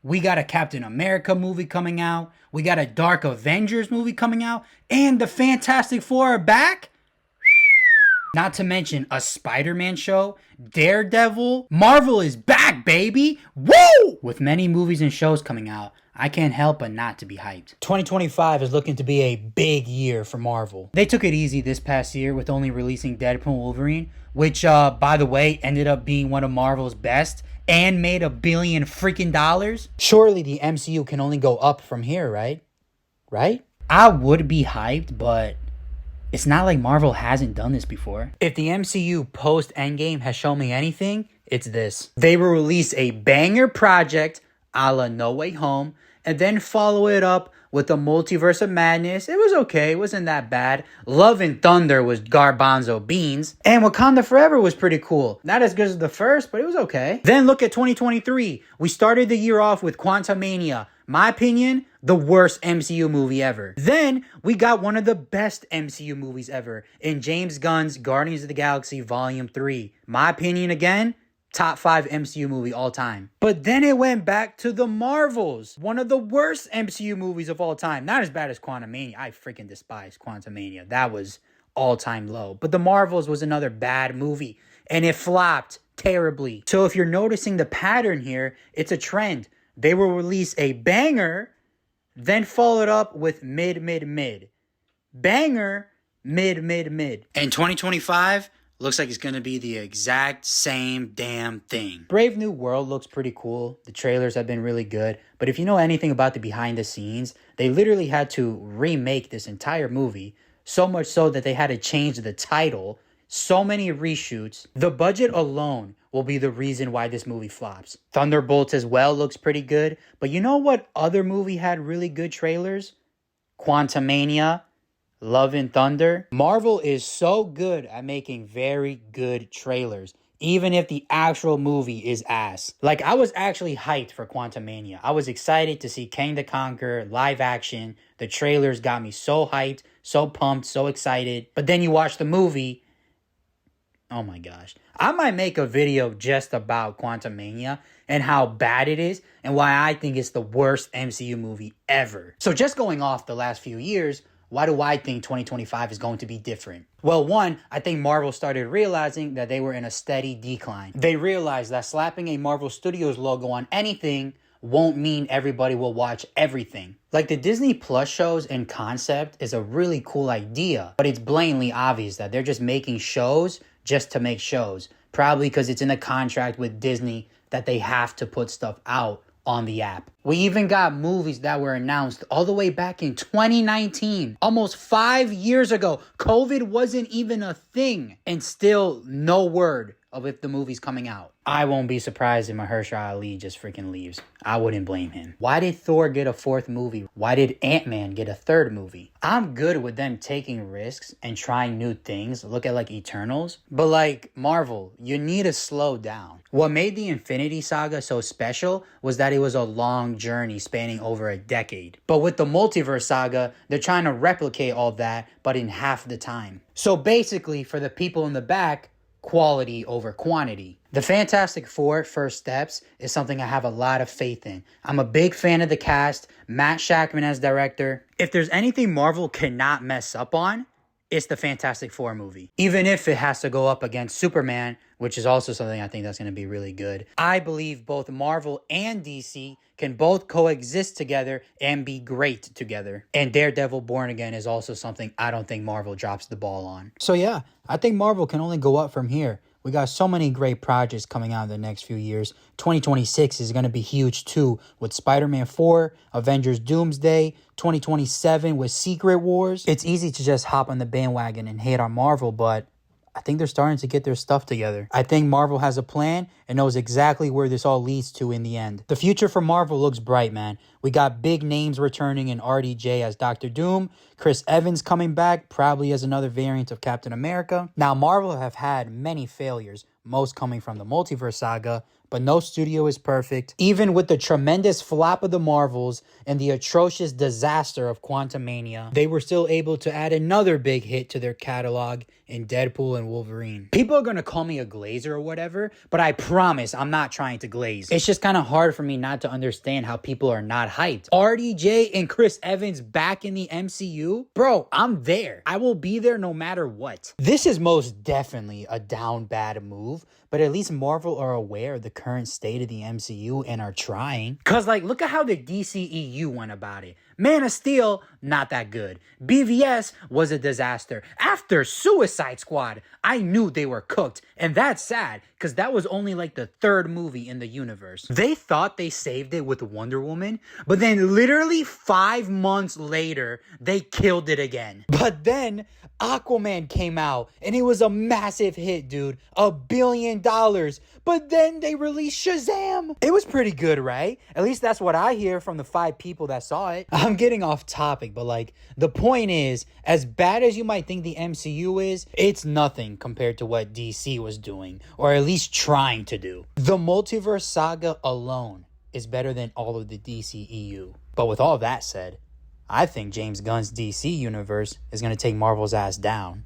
We got a Captain America movie coming out. We got a Dark Avengers movie coming out. And the Fantastic Four are back. Not to mention a Spider-Man show, Daredevil. Marvel is back, baby. Woo! With many movies and shows coming out, I can't help but not to be hyped. 2025 is looking to be a big year for Marvel. They took it easy this past year with only releasing Deadpool and Wolverine, which, by the way, ended up being one of Marvel's best and made $1 billion freaking dollars. Surely the MCU can only go up from here, right? Right? I would be hyped, but it's not like Marvel hasn't done this before. If the MCU post-Endgame has shown me anything, it's this. They will release a banger project a la No Way Home, and then follow it up with the Multiverse of Madness. It was okay. It wasn't that bad. Love and Thunder was garbanzo beans. And Wakanda Forever was pretty cool. Not as good as the first, but it was okay. Then look at 2023. We started the year off with Quantumania. My opinion, the worst MCU movie ever. Then we got one of the best MCU movies ever in James Gunn's Guardians of the Galaxy Volume 3. My opinion again, top 5 MCU movie all time. But then it went back to the Marvels. One of the worst MCU movies of all time. Not as bad as Quantumania. I freaking despise Quantumania. That was all-time low. But the Marvels was another bad movie. And it flopped terribly. So if you're noticing the pattern here, it's a trend. They will release a banger, then follow it up with mid. Banger, mid. And 2025 looks like it's going to be the exact same damn thing. Brave New World looks pretty cool. The trailers have been really good. But if you know anything about the behind the scenes, they literally had to remake this entire movie. So much so that they had to change the title. So many reshoots. The budget alone will be the reason why this movie flops. Thunderbolts as well looks pretty good. But you know what other movie had really good trailers? Quantumania, Love and Thunder. Marvel is so good at making very good trailers, even if the actual movie is ass. Like, I was actually hyped for Quantumania. I was excited to see Kang the Conqueror live action. The trailers got me so hyped, so pumped, so excited. But then you watch the movie. Oh my gosh. I might make a video just about Quantumania and how bad it is and why I think it's the worst MCU movie ever. So just going off the last few years, why do I think 2025 is going to be different? Well, one, I think Marvel started realizing that they were in a steady decline. They realized that slapping a Marvel Studios logo on anything won't mean everybody will watch everything. Like, the Disney Plus shows in concept is a really cool idea, but it's blatantly obvious that they're just making shows just to make shows. Probably because it's in the contract with Disney that they have to put stuff out on the app. We even got movies that were announced all the way back in 2019. Almost 5 years ago. COVID wasn't even a thing. And still no word of if the movie's coming out. I won't be surprised if Mahershala Ali just freaking leaves. I wouldn't blame him. Why did Thor get a 4th movie? Why did Ant-Man get a 3rd movie? I'm good with them taking risks and trying new things. Look at like Eternals. But like Marvel, you need to slow down. What made the Infinity Saga so special was that it was a long journey spanning over a decade. But with the Multiverse Saga, they're trying to replicate all that, but in half the time. So basically, for the people in the back, quality over quantity. The Fantastic Four First Steps is something I have a lot of faith in. I'm a big fan of the cast, Matt Shakman as director. If there's anything Marvel cannot mess up on, it's the Fantastic Four movie. Even if it has to go up against Superman, which is also something I think that's going to be really good. I believe both Marvel and DC can both coexist together and be great together. And Daredevil Born Again is also something I don't think Marvel drops the ball on. So yeah, I think Marvel can only go up from here. We got so many great projects coming out in the next few years. 2026 is going to be huge too, with Spider-Man 4, Avengers Doomsday, 2027 with Secret Wars. It's easy to just hop on the bandwagon and hate on Marvel, but I think they're starting to get their stuff together. I think Marvel has a plan and knows exactly where this all leads to in the end. The future for Marvel looks bright, man. We got big names returning in RDJ as Doctor Doom, Chris Evans coming back, probably as another variant of Captain America. Now, Marvel have had many failures, most coming from the Multiverse Saga, But no studio is perfect. Even with the tremendous flop of the Marvels and the atrocious disaster of Quantumania, they were still able to add another big hit to their catalog in Deadpool and Wolverine. People are gonna call me a glazer or whatever, but I promise I'm not trying to glaze. It's just kind of hard for me not to understand how people are not hyped. RDJ and Chris Evans back in the MCU? Bro, I'm there. I will be there no matter what. This is most definitely a down bad move, but at least Marvel are aware of the current state of the MCU and are trying. Cause like, look at how the DCEU went about it. Man of Steel, not that good. BVS was a disaster. After Suicide Squad, I knew they were cooked. And that's sad, because that was only like the third movie in the universe. They thought they saved it with Wonder Woman, but then literally 5 months later, they killed it again. But then Aquaman came out, and it was a massive hit, dude. $1 billion. But then they released Shazam. It was pretty good, right? At least that's what I hear from the 5 people that saw it. I'm getting off topic, but like, the point is, as bad as you might think the MCU is, it's nothing compared to what DC was doing, or at least trying to do. The multiverse saga alone is better than all of the DCEU. But with all that said, I think James Gunn's DC universe is going to take Marvel's ass down.